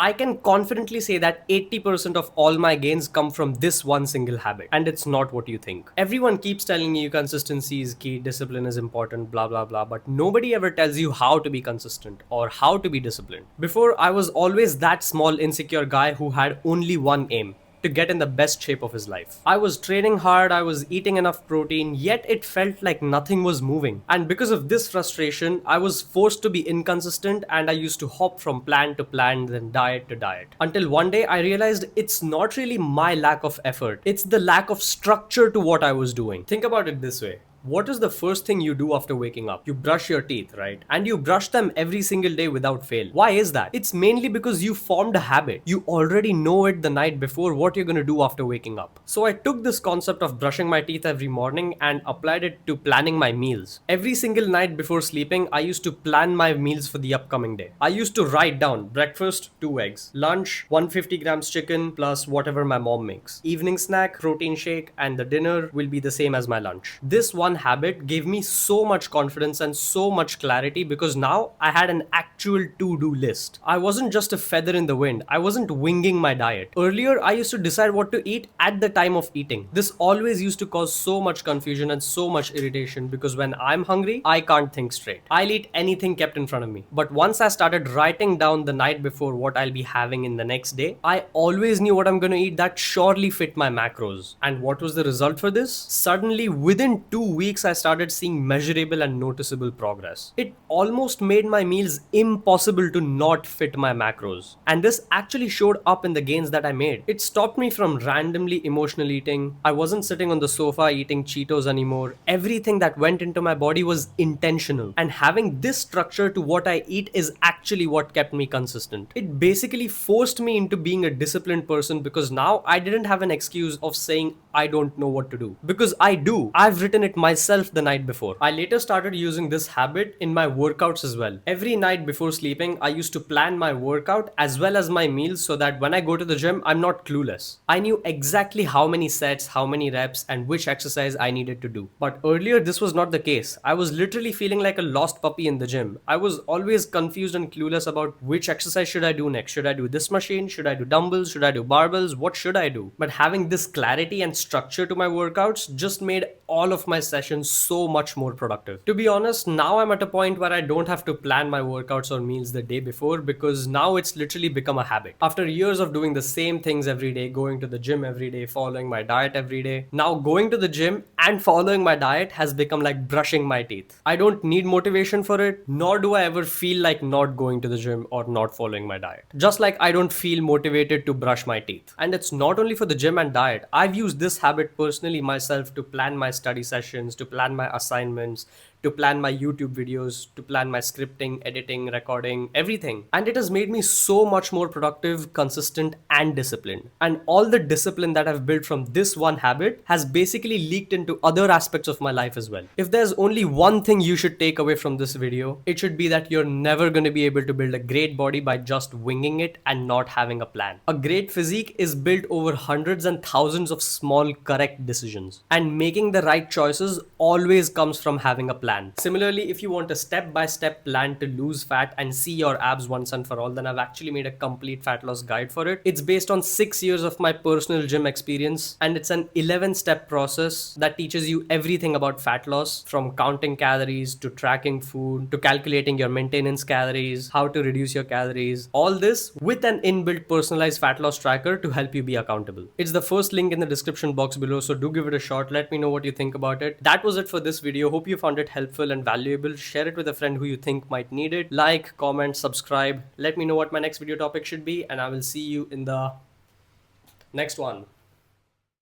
I can confidently say that 80% of all my gains come from this one single habit, and it's not what you think. Everyone keeps telling you consistency is key, discipline is important, blah blah blah, but nobody ever tells you how to be consistent or how to be disciplined. Before, I was always that small, insecure guy who had only one aim: to get in the best shape of his life. I was training hard, I was eating enough protein, yet it felt like nothing was moving. And because of this frustration, I was forced to be inconsistent and I used to hop from plan to plan, then diet to diet. Until one day I realized it's not really my lack of effort, it's the lack of structure to what I was doing. Think about it this way. What is the first thing you do after waking up? You brush your teeth, right? And you brush them every single day without fail. Why is that? It's mainly because you formed a habit. You already know it the night before what you're gonna do after waking up. So I took this concept of brushing my teeth every morning and applied it to planning my meals. Every single night before sleeping, I used to plan my meals for the upcoming day. I used to write down breakfast, 2 eggs, lunch, 150 grams chicken plus whatever my mom makes, evening snack, protein shake, and the dinner will be the same as my lunch. This one habit gave me so much confidence and so much clarity because now I had an actual to-do list. I wasn't just a feather in the wind. I wasn't winging my diet. Earlier, I used to decide what to eat at the time of eating. This always used to cause so much confusion and so much irritation because when I'm hungry, I can't think straight. I'll eat anything kept in front of me. But once I started writing down the night before what I'll be having in the next day, I always knew what I'm gonna eat that surely fit my macros. And what was the result for this? Suddenly, within 2 weeks, I started seeing measurable and noticeable progress. It almost made my meals impossible to not fit my macros. And this actually showed up in the gains that I made. It stopped me from randomly emotional eating. I wasn't sitting on the sofa eating Cheetos anymore. Everything that went into my body was intentional. And having this structure to what I eat is actually what kept me consistent. It basically forced me into being a disciplined person because now I didn't have an excuse of saying I don't know what to do. Because I do. I've written it myself the night before. I later started using this habit in my workouts as well. Every night before sleeping, I used to plan my workout as well as my meals so that when I go to the gym, I'm not clueless. I knew exactly how many sets, how many reps, and which exercise I needed to do. But earlier, this was not the case. I was literally feeling like a lost puppy in the gym. I was always confused and clueless about which exercise should I do next. Should I do this machine? Should I do dumbbells? Should I do barbells? What should I do? But having this clarity and structure to my workouts just made all of my sessions so much more productive. To be honest, now I'm at a point where I don't have to plan my workouts or meals the day before because now it's literally become a habit. After years of doing the same things every day, going to the gym every day, following my diet every day, now going to the gym and following my diet has become like brushing my teeth. I don't need motivation for it, nor do I ever feel like not going to the gym or not following my diet. Just like I don't feel motivated to brush my teeth. And it's not only for the gym and diet. I've used this habit personally myself to plan my study sessions, to plan my assignments, to plan my YouTube videos, to plan my scripting, editing, recording, everything. And it has made me so much more productive, consistent, and disciplined. And all the discipline that I've built from this one habit has basically leaked into other aspects of my life as well. If there's only one thing you should take away from this video, it should be that you're never going to be able to build a great body by just winging it and not having a plan. A great physique is built over hundreds and thousands of small, correct decisions. And making the right choices always comes from having a plan. Similarly, if you want a step-by-step plan to lose fat and see your abs once and for all, then I've actually made a complete fat loss guide for it. It's based on 6 years of my personal gym experience, and it's an 11-step process that teaches you everything about fat loss, from counting calories to tracking food to calculating your maintenance calories, how to reduce your calories, all this with an inbuilt personalized fat loss tracker to help you be accountable. It's the first link in the description box below, so do give it a shot. Let me know what you think about it. That was it for this video. Hope you found it helpful and valuable. Share it with a friend who you think might need it. Like, comment, subscribe. Let me know what my next video topic should be, and I will see you in the next one.